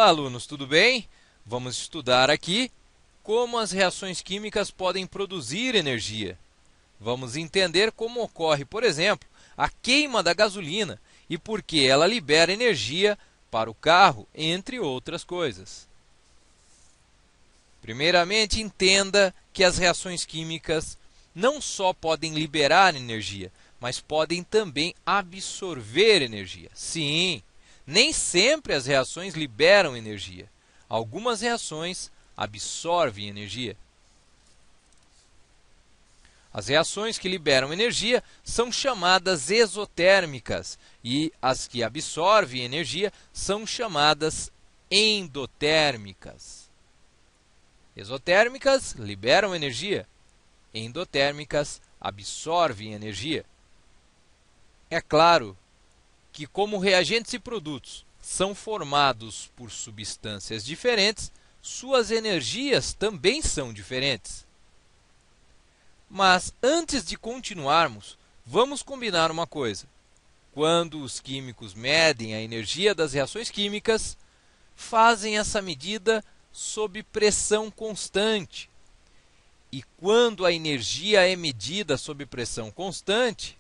Olá, alunos, tudo bem? Vamos estudar aqui como as reações químicas podem produzir energia. Vamos entender como ocorre, por exemplo, a queima da gasolina e por que ela libera energia para o carro, entre outras coisas. Primeiramente, entenda que as reações químicas não só podem liberar energia, mas podem também absorver energia. Sim, nem sempre as reações liberam energia. Algumas reações absorvem energia. As reações que liberam energia são chamadas exotérmicas e as que absorvem energia são chamadas endotérmicas. Exotérmicas liberam energia, endotérmicas absorvem energia. É claro que, como reagentes e produtos são formados por substâncias diferentes, suas energias também são diferentes. Mas antes de continuarmos, vamos combinar uma coisa. Quando os químicos medem a energia das reações químicas, fazem essa medida sob pressão constante. E quando a energia é medida sob pressão constante,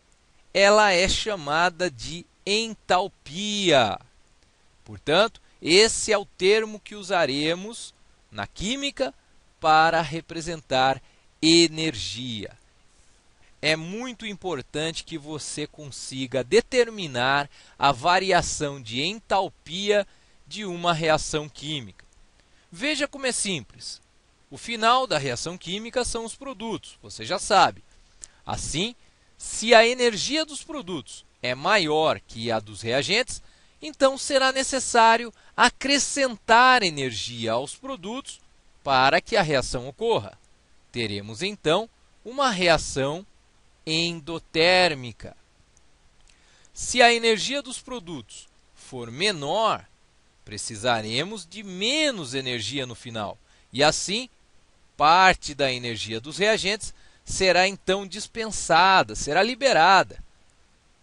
ela é chamada de entalpia. Portanto, esse é o termo que usaremos na química para representar energia. É muito importante que você consiga determinar a variação de entalpia de uma reação química. Veja como é simples. O final da reação química são os produtos, você já sabe. Assim, se a energia dos produtos é maior que a dos reagentes, então será necessário acrescentar energia aos produtos para que a reação ocorra. Teremos então uma reação endotérmica. Se a energia dos produtos for menor, precisaremos de menos energia no final, e assim, parte da energia dos reagentes será então dispensada, será liberada.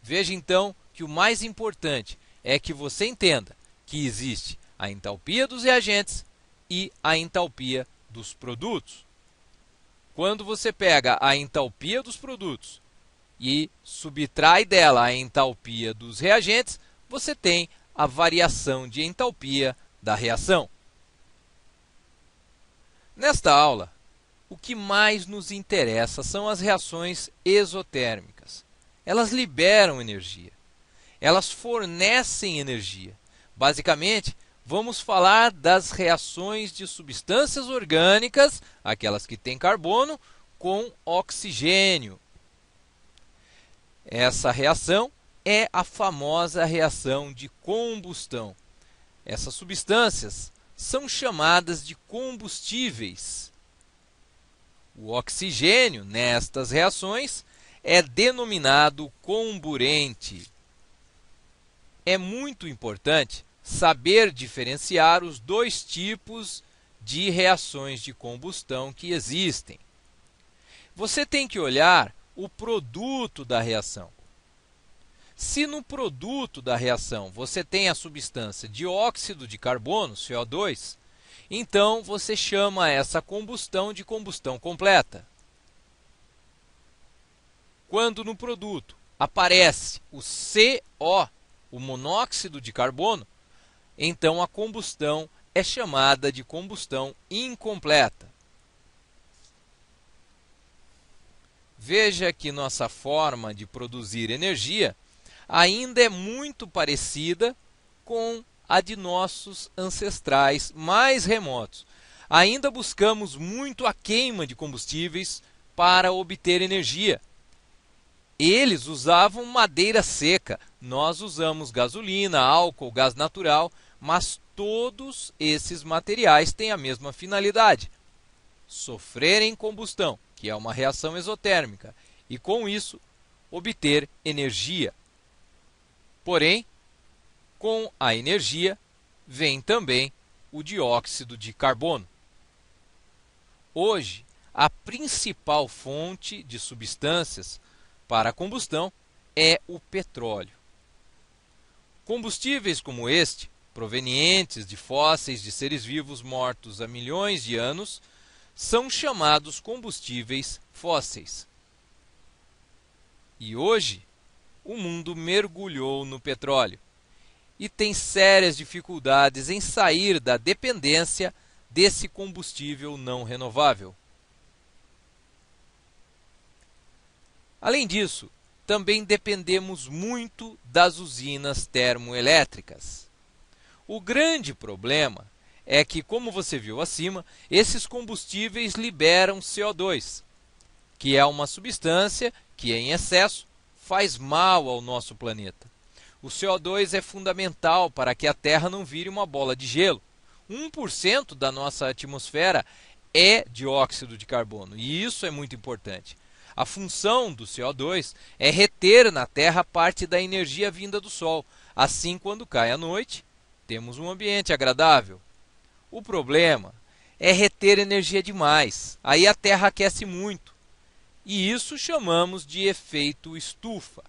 Veja então que o mais importante é que você entenda que existe a entalpia dos reagentes e a entalpia dos produtos. Quando você pega a entalpia dos produtos e subtrai dela a entalpia dos reagentes, você tem a variação de entalpia da reação. Nesta aula, o que mais nos interessa são as reações exotérmicas. Elas liberam energia. Elas fornecem energia. Basicamente, vamos falar das reações de substâncias orgânicas, aquelas que têm carbono, com oxigênio. Essa reação é a famosa reação de combustão. Essas substâncias são chamadas de combustíveis. O oxigênio, nestas reações, é denominado comburente. É muito importante saber diferenciar os dois tipos de reações de combustão que existem. Você tem que olhar o produto da reação. Se no produto da reação você tem a substância dióxido de carbono, CO2, então você chama essa combustão de combustão completa. Quando no produto aparece o CO, o monóxido de carbono, então a combustão é chamada de combustão incompleta. Veja que nossa forma de produzir energia ainda é muito parecida com a de nossos ancestrais mais remotos. Ainda buscamos muito a queima de combustíveis para obter energia. Eles usavam madeira seca, nós usamos gasolina, álcool, gás natural, mas todos esses materiais têm a mesma finalidade: sofrerem combustão, que é uma reação exotérmica, e com isso obter energia. Porém, com a energia vem também o dióxido de carbono. Hoje, a principal fonte de substâncias para a combustão é o petróleo. Combustíveis como este provenientes de fósseis de seres vivos mortos há milhões de anos, são chamados combustíveis fósseis. E hoje, o mundo mergulhou no petróleo e tem sérias dificuldades em sair da dependência desse combustível não renovável. Além disso, também dependemos muito das usinas termoelétricas. O grande problema é que, como você viu acima, esses combustíveis liberam CO2, que é uma substância que, em excesso, faz mal ao nosso planeta. O CO2 é fundamental para que a Terra não vire uma bola de gelo. 1% da nossa atmosfera é dióxido de carbono, e isso é muito importante. A função do CO2 é reter na Terra parte da energia vinda do Sol. Assim, quando cai a noite, temos um ambiente agradável. O problema é reter energia demais. Aí a Terra aquece muito. E isso chamamos de efeito estufa.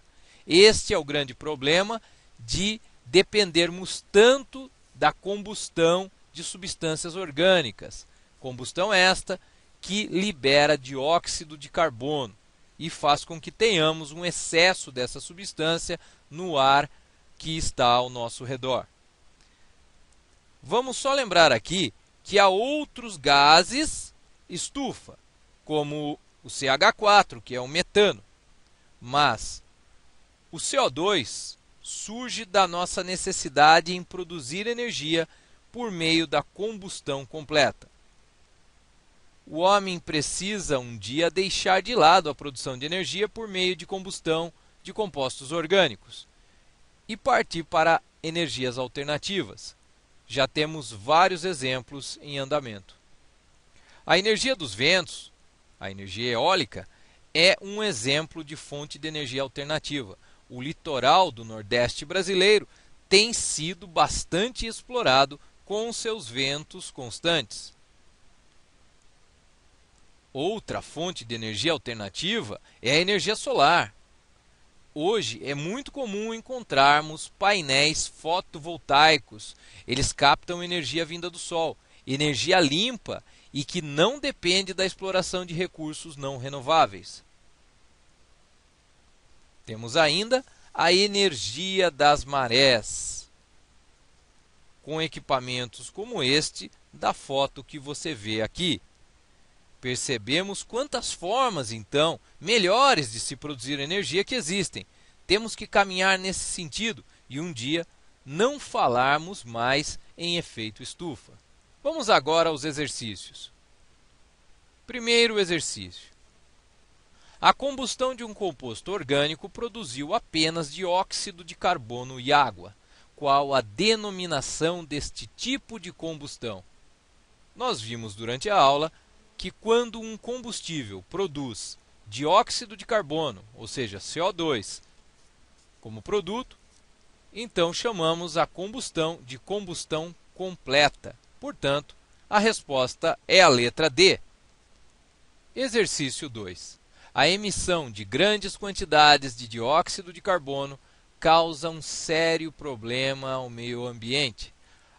Este é o grande problema de dependermos tanto da combustão de substâncias orgânicas. Combustão esta que libera dióxido de carbono e faz com que tenhamos um excesso dessa substância no ar que está ao nosso redor. Vamos só lembrar aqui que há outros gases estufa, como o CH4, que é o metano. Mas o CO2 surge da nossa necessidade em produzir energia por meio da combustão completa. O homem precisa um dia deixar de lado a produção de energia por meio de combustão de compostos orgânicos e partir para energias alternativas. Já temos vários exemplos em andamento. A energia dos ventos, a energia eólica, é um exemplo de fonte de energia alternativa. O litoral do Nordeste brasileiro tem sido bastante explorado com seus ventos constantes. Outra fonte de energia alternativa é a energia solar. Hoje é muito comum encontrarmos painéis fotovoltaicos. Eles captam energia vinda do sol, energia limpa e que não depende da exploração de recursos não renováveis. Temos ainda a energia das marés, com equipamentos como este da foto que você vê aqui. Percebemos quantas formas, então, melhores de se produzir energia que existem. Temos que caminhar nesse sentido e um dia não falarmos mais em efeito estufa. Vamos agora aos exercícios. Primeiro exercício. A combustão de um composto orgânico produziu apenas dióxido de carbono e água. Qual a denominação deste tipo de combustão? Nós vimos durante a aula que quando um combustível produz dióxido de carbono, ou seja, CO2, como produto, então chamamos a combustão de combustão completa. Portanto, a resposta é a letra D. Exercício 2. A emissão de grandes quantidades de dióxido de carbono causa um sério problema ao meio ambiente.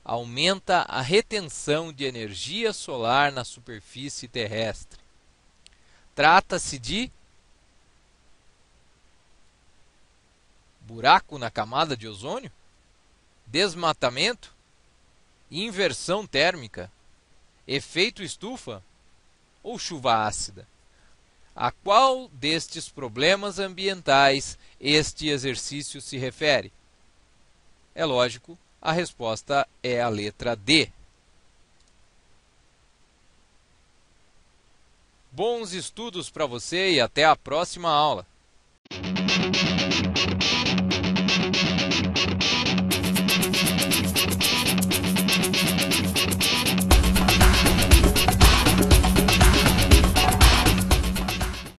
Aumenta a retenção de energia solar na superfície terrestre. Trata-se de buraco na camada de ozônio? Desmatamento? Inversão térmica? Efeito estufa? Ou chuva ácida? A qual destes problemas ambientais este exercício se refere? É lógico, a resposta é a letra D. Bons estudos para você e até a próxima aula!